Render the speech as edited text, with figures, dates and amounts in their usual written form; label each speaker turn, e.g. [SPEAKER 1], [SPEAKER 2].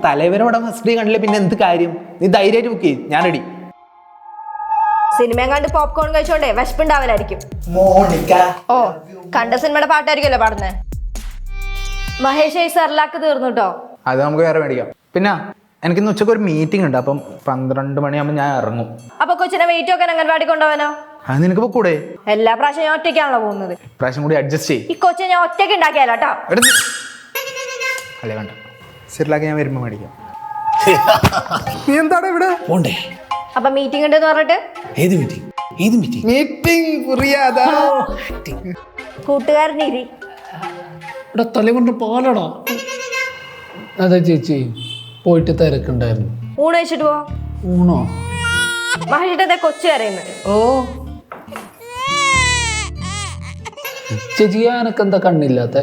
[SPEAKER 1] തലവരോടെ first day കണ്ടില്ല പിന്നെ എന്ത് കാര്യം? നീ ധൈര്യമായിട്ട് ബുക്ക് ചെയ്യും, ഞാൻ റെഡി.
[SPEAKER 2] സിനിമയും കണ്ട് പോപ്കോൺ കഴിച്ചോണ്ടേ വിശപ്പുണ്ടാവലായിരിക്കും.
[SPEAKER 1] മോണിക്ക
[SPEAKER 2] ഓ, കണ്ട സിനിമയുടെ പാട്ടായിരിക്കുമല്ലോ പാടുന്നേ. മഹേഷ് ഈ സർലാക്ക് തീർന്നു കേട്ടോ.
[SPEAKER 1] അത് നമുക്ക് വേറെ മേടിക്കാം. പിന്നെ എനിക്കിന്ന് ഉച്ചക്ക് ഒരു മീറ്റിംഗ് ഉണ്ട്, അപ്പം 12 മണിയാകുമ്പോൾ ഞാൻ ഇറങ്ങും.
[SPEAKER 2] അപ്പൊ കൊച്ചിനെ വെയിറ്റ് ഒക്കെ അംഗൻവാടി കൊണ്ടുപോകാനോ?
[SPEAKER 1] അത് നിനക്ക് കൂടെ
[SPEAKER 2] എല്ലാ പ്രാവശ്യം ഞാൻ ഒറ്റയ്ക്കാണല്ലോ പോകുന്നത്.
[SPEAKER 1] പ്രാവശ്യം കൂടി അഡ്ജസ്റ്റ് ചെയ്യും.
[SPEAKER 2] ഈ കൊച്ചിനെ ഞാൻ ഒറ്റയ്ക്ക് ഉണ്ടാക്കിയാലോ കേട്ടോ.
[SPEAKER 1] അല്ലേ വേണ്ട, സിർലാക്ക് ഞാൻ വരുമ്പോൾ മേടിക്കാം. നീ എന്താണ് ഇവിടെ പോണ്ടേ?
[SPEAKER 2] അപ്പൊ മീറ്റിംഗ് ഉണ്ടെന്ന് പറഞ്ഞിട്ട്
[SPEAKER 3] ഏത് മീറ്റിംഗ്? ഏത് മീറ്റിംഗ്?
[SPEAKER 1] മീറ്റിംഗ് പുറിയാതാ
[SPEAKER 2] കൂട്ടുകാരനിരി
[SPEAKER 3] ഇവിടെ തല കൊണ്ട് പാലടാ. അതെ ചേച്ചി, പോയിട്ട് തിരക്കുണ്ടായിരുന്നു.
[SPEAKER 2] ഊണ് കഴിച്ചിട്ട് പോ.
[SPEAKER 3] ഊണോ?
[SPEAKER 2] മഹേഷിന്റെ കൊച്ചു കരയുന്നത്.
[SPEAKER 3] ഓ ചേച്ചി, ഞാനൊക്കെ എന്താ കണ്ണില്ലാത്ത?